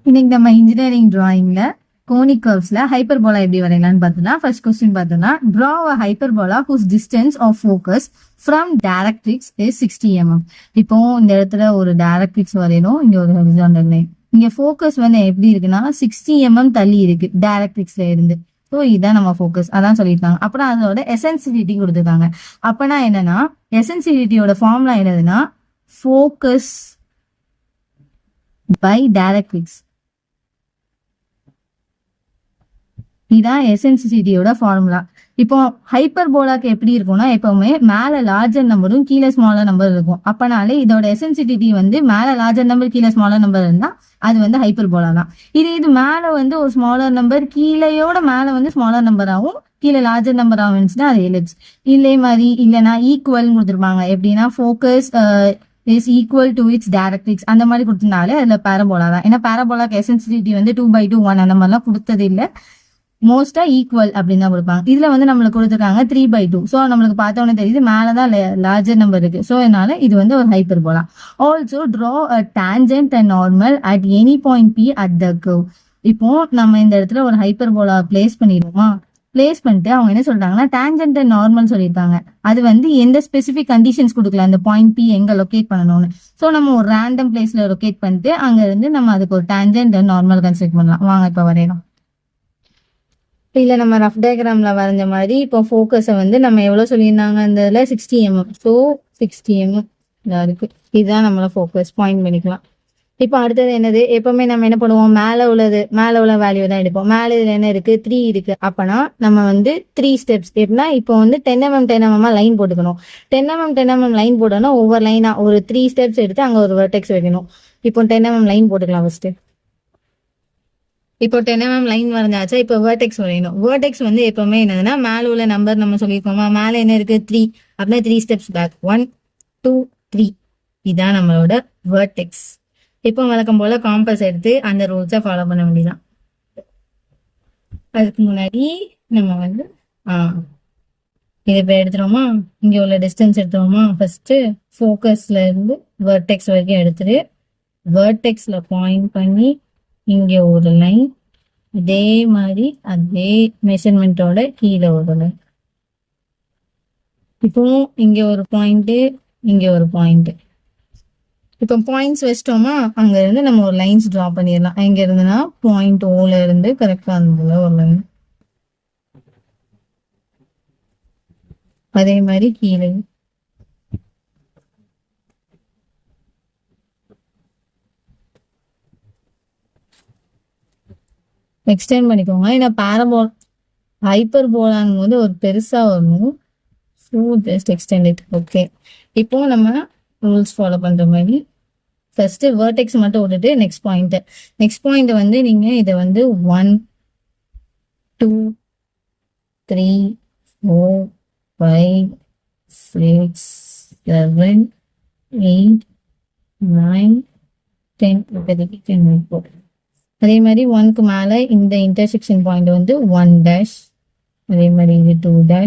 இன்னைக்கு நம்ம engineering டிராயிங்ல conic கர்வ்ஸ்ல hyperbola எப்படி வரையலாம்னு பார்த்தோம்னா ஃபர்ஸ்ட் கொஸ்டின் பார்த்தோம்னா draw a hyperbola whose distance of focus from directrix is 60 mm. இப்போ இந்த இடத்துல ஒரு டைரக்ட்ரிக்ஸ் வரையணும், இங்க ஒரு ஹரிசாண்டல் லைன். இங்க ஃபோக்கஸ் வந்து எப்படி இருக்குன்னா 60 mm தள்ளி இருக்கு டைரக்ட்ரிக்ஸ்ல இருந்து. ஸோ இதான் நம்ம ஃபோக்கஸ் அதான் சொல்லியிருக்காங்க. அப்புறம் அதோட எசென்சிட்டிவிட்டி கொடுத்துருக்காங்க. அப்பனா என்னன்னா எசென்சிட்டிவிட்டியோட ஃபார்முலா என்னதுன்னா ஃபோக்கஸ் பை டைரக்ட்ரிக்ஸ். இதான் எசென்சிட்டியோட ஃபார்முலா. இப்போ ஹைப்பர்போலாக்கு எப்படி இருக்கும்னா எப்பவுமே மேல லார்ஜர் நம்பரும் கீழே ஸ்மாலர் நம்பர் இருக்கும். அப்பனாலே இதோட எசென்சிட்டிவிட்டி வந்து மேல லார்ஜர் நம்பர் கீழே ஸ்மாலர் நம்பர் இருந்தா அது வந்து ஹைப்பர்போலா தான். இது மேல வந்து ஒரு ஸ்மாலர் நம்பர் கீழேயோட மேல வந்து ஸ்மாலர் நம்பர் ஆகும், கீழே லார்ஜர் நம்பர் ஆகும் இருந்துச்சுன்னா அது எலிப்ஸ். இதே மாதிரி இல்லைன்னா ஈக்குவல் கொடுத்துருப்பாங்க. எப்படின்னா focus is equal to it's directrix அந்த மாதிரி கொடுத்திருந்தாலே அதுல பேரபோலா தான். ஏன்னா பேரபோலாக்கு எசென்சிட்டிவிட்டி வந்து 2/2 1 அந்த மாதிரிலாம் கொடுத்தது இல்லை, மோஸ்டா ஈக்குவல் அப்படின்னு தான் கொடுப்பாங்க. இதுல வந்து நம்மளுக்கு கொடுத்துருக்காங்க 3/2. ஸோ நம்மளுக்கு பார்த்தோன்னே தெரியுது மேலதான் லார்ஜர் நம்பர் இருக்கு. ஸோ அதனால இது வந்து ஒரு hyperbola. Also draw a tangent and normal at any point P at the curve. இப்போ நம்ம இந்த இடத்துல ஒரு ஹைப்பர்போலா பிளேஸ் பண்ணிடுவோமா, பிளேஸ் பண்ணிட்டு அவங்க என்ன சொல்றாங்கன்னா டான்ஜென்ட் அண்ட் நார்மல் சொல்லியிருக்காங்க. அது வந்து எந்த ஸ்பெசிபிக் கண்டிஷன்ஸ் கொடுக்கல அந்த பாயிண்ட் பி எங்க லொக்கேட் பண்ணணும்னு. ஸோ நம்ம ஒரு ரேண்டம் பிளேஸ்ல லொக்கேட் பண்ணிட்டு அங்க இருந்து நம்ம அதுக்கு ஒரு டான்ஜென்ட் அண்ட் நார்மல் கன்ஸ்ட்ரக்ட் பண்ணலாம். வாங்க இப்ப வரையலாம். இல்ல நம்ம ரஃப் டயக்ராம்ல வரைஞ்ச மாதிரி இப்போ ஃபோக்கஸை வந்து நம்ம எவ்வளவு சொல்லியிருந்தாங்க அந்த இதுல 60 mm. ஸோ 60 mm இதா இருக்கு. இதுதான் நம்மள ஃபோக்கஸ் பாயிண்ட் பண்ணிக்கலாம். இப்போ அடுத்தது என்னது, எப்பவுமே நம்ம என்ன பண்ணுவோம், மேல உள்ள வேல்யூ தான் எடுப்போம். மேல இதுல என்ன இருக்கு 3 இருக்கு. அப்பனா நம்ம வந்து 3 ஸ்டெப்ஸ் எப்படின்னா இப்போ வந்து 10 mm 10 mm லைன் போட்டுக்கணும். 10 mm 10 mm லைன் போட்டோம்னா ஒவ்வொரு லைனா ஒரு 3 ஸ்டெப்ஸ் எடுத்து அங்க ஒரு வெர்டெக்ஸ் வைக்கணும். இப்போ 10 mm லைன் போட்டுக்கலாம் ஃபர்ஸ்ட். இப்போ 10 mm லைன் வரைஞ்சாச்சா, இப்போ வேர்டெக்ஸ் வரையணும். வேர்டெக்ஸ் வந்து எப்பவுமே என்னதுன்னா மேல உள்ள நம்பர் நம்ம சொல்லியிருக்கோமா, மேல என்ன இருக்கு 3, அப்படின்னா 3 ஸ்டெப்ஸ் பேக் 1 2 3. இதான் நம்மளோட வேர்டெக்ஸ். இப்போ வழக்கம் போல காம்பஸ் எடுத்து அந்த ரூல்ஸை ஃபாலோ பண்ண வேண்டியதான். அதுக்கு முன்னாடி நம்ம வந்து இது இப்போ எடுத்துருவோமா, இங்க உள்ள டிஸ்டன்ஸ் எடுத்துருவோமா. ஃபர்ஸ்ட் ஃபோக்கஸ்ல இருந்து வேர்டெக்ஸ் வரைக்கும் எடுத்துட்டு வேர்டெக்ஸ்ல பாயிண்ட் பண்ணி இங்க ஒரு லைன், இதே மாதிரி அதே மெஷர்மெண்டோட கீழே ஒரு லைன். இப்போ இங்க ஒரு பாயிண்ட், இங்க ஒரு பாயிண்ட். இப்போ பாயிண்ட்ஸ் வச்சிட்டோமா, அங்க இருந்து நம்ம ஒரு லைன்ஸ் டிரா பண்ணிடலாம். எங்க இருந்துன்னா பாயிண்ட் ஓல இருந்து கரெக்டா அந்த ஒரு லைன், அதே மாதிரி கீழே. எக்ஸ்டெண்ட் பண்ணிக்கோங்க. ஏன்னா பேரபோல் ஹைப்பர்போலாங்கும் போது ஒரு பெருசா வரணும். So just extend it. Okay, இப்போ நம்ம ரூல்ஸ் ஃபாலோ பண்ற மாதிரி ஃபர்ஸ்ட் வேர்டெக்ஸ் மட்டும் விட்டுட்டு நெக்ஸ்ட் பாயிண்ட் வந்து நீங்க இதை வந்து 1 2 3 4 5 6 7 8 9 10 இப்போதைக்கு 10 போட்டு, அதே மாதிரி 1க்கு மேல இந்த இன்டர்செக்ஷன் பாயிண்ட் வந்து 1 அதே மாதிரி இது 2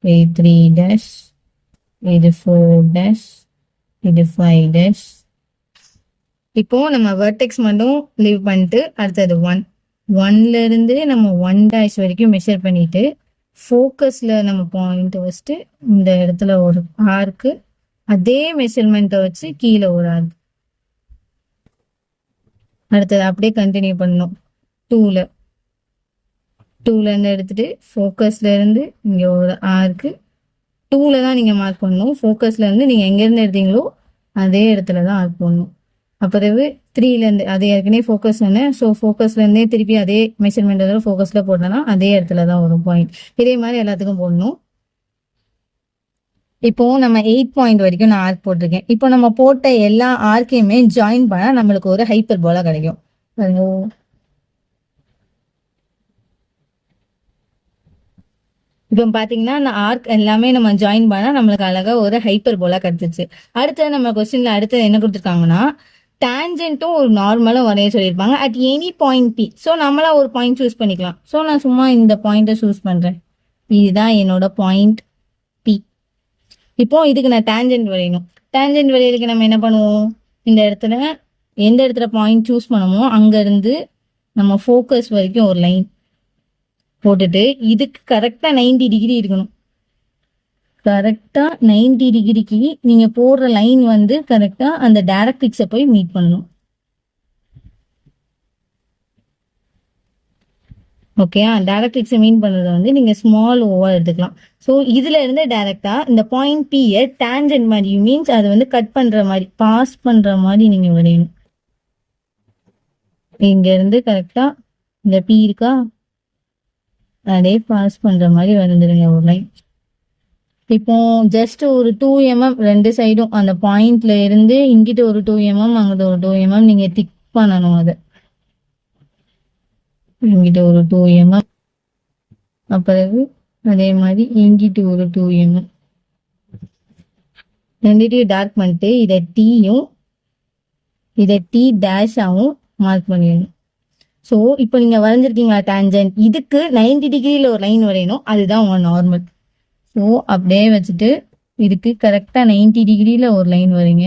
இது 3 இது 4 இது 5. இப்போ நம்ம வெர்டெக்ஸ் மட்டும் லீவ் பண்ணிட்டு அடுத்தது 1ல இருந்து நம்ம 1 வரைக்கும் மெஷர் பண்ணிட்டு ஃபோக்கஸ்ல நம்ம பாயிண்ட் வச்சுட்டு இந்த இடத்துல ஒரு ஆர்க்கு, அதே மெஷர்மெண்ட்டை வச்சு கீழே ஒரு ஆர்க். அடுத்தது அப்படியே கண்டினியூ பண்ணணும். 2ல இருந்து எடுத்துட்டு ஃபோக்கஸ்ல இருந்து இங்க ஒரு ஆர்க்கு, 2ல தான் நீங்க மார்க் பண்ணணும். ஃபோக்கஸ்ல இருந்து நீங்க எங்க இருந்து எடுத்தீங்களோ அதே இடத்துல தான் ஆர்க் பண்ணணும். அப்புறம் 3ல இருந்து அதே ஏற்கனவே ஃபோக்கஸ் சொன்னேன். ஸோ ஃபோக்கஸ்ல இருந்தே திருப்பி அதே மெஷர்மெண்ட் ஃபோக்கஸ்ல போட்டோம்னா அதே இடத்துல தான் வரும் பாயிண்ட். இதே மாதிரி எல்லாத்துக்கும் போடணும். இப்போ நம்ம 8 பாயிண்ட் வரைக்கும் நான் ஆர்க் போட்டிருக்கேன். இப்போ நம்ம போட்ட எல்லா ஆர்க்கையுமே ஜாயின் பண்ணா நம்மளுக்கு ஒரு ஹைப்பர்போலா கிடைக்கும். இப்போ பாத்தீங்கன்னா அந்த ஆர்க் எல்லாமே நம்ம ஜாயின் பண்ணா நம்மளுக்கு அழகா ஒரு ஹைப்பர்போலா கிடைச்சிச்சு. அடுத்து நம்ம கொஸ்டின்ல அடுத்து என்ன கொடுத்துருக்காங்கன்னா டான்ஜென்ட்டும் ஒரு நார்மலும் வரைய சொல்லியிருப்பாங்க at any point P. So நம்மளா ஒரு பாயிண்ட் சூஸ் பண்ணிக்கலாம். ஸோ நான் சும்மா இந்த பாயிண்ட்டை சூஸ் பண்றேன். இதுதான் என்னோட பாயிண்ட் பி. இப்போ இதுக்கு நான் டான்ஜென்ட் வரையணும். டான்ஜென்ட் வரையறதுக்கு நம்ம என்ன பண்ணுவோம், இந்த இடத்துல எந்த இடத்துல பாயிண்ட் சூஸ் பண்ணமோ அங்கேருந்து நம்ம ஃபோக்கஸ் வரைக்கும் ஒரு லைன் போட்டுட்டு இதுக்கு கரெக்டாக 90 டிகிரி இருக்கணும். கரெக்டாக 90 டிகிரிக்கு நீங்கள் போடுற லைன் வந்து கரெக்டாக அந்த டைரக்ட்ரிக்ஸை போய் மீட் பண்ணணும். ஓகே, டைரக்ட்ரிக்ஸை மீன் பண்ணுறத வந்து நீங்கள் ஸ்மால் ஓவாக எடுத்துக்கலாம். ஸோ இதில் இருந்து டைரெக்டாக இந்த பாயிண்ட் பியை டேஞ்சன்ட் மாதிரி மீன்ஸ் அதை வந்து கட் பண்ணுற மாதிரி பாஸ் பண்ணுற மாதிரி நீங்கள் வரையணும். இங்கேருந்து கரெக்டாக இந்த பி இருக்கா அதே பாஸ் பண்ணுற மாதிரி வந்துடுங்க ஒரு லைன். இப்போ ஜஸ்ட் ஒரு 2 mm 2 சைடும் அந்த பாயிண்ட்ல இருந்து இங்கிட்ட ஒரு 2 mm அங்கிட்ட ஒரு 2 mm நீங்கள் திக் பண்ணணும். அதை இங்கிட்ட ஒரு 2 mm அப்புறம் அதே மாதிரி இங்கிட்ட ஒரு 2 mm ரெண்டுத்தையும் டார்க் பண்ணிட்டு இதை டீயும் இதை டி டேஷாகவும் மார்க் பண்ணிடணும். ஸோ இப்போ நீங்கள் வரைஞ்சிருக்கீங்களா டேஞ்சன்ட், இதுக்கு 90 டிகிரியில் ஒரு லைன் வரையணும், அதுதான் உங்கள் நார்மல். ஸோ அப்படியே வச்சுட்டு இதுக்கு கரெக்டாக 90 டிகிரியில் ஒரு லைன் வரைங்க.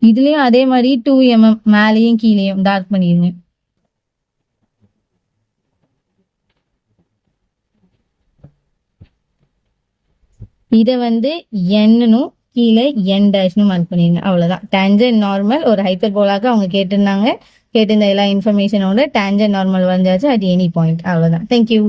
இதுலேயும் அதே மாதிரி 2 mm மேலேயும் கீழேயும் டார்க் பண்ணிடுங்க. இதை வந்து என்னும் கீழே என் டேஷ்னு மார்க் பண்ணிடுங்க. அவ்வளோதான். டேஞ்சன்ட் நார்மல் ஒரு ஹைப்பர்போலாக்கு அவங்க கேட்டிருந்தாங்க. கேட்டிருந்த எல்லா இன்ஃபர்மேஷனோட டேஞ்சன்ட் நார்மல் வந்தாச்சு அட் எனி பாயிண்ட். அவ்வளோதான். தேங்க்யூ.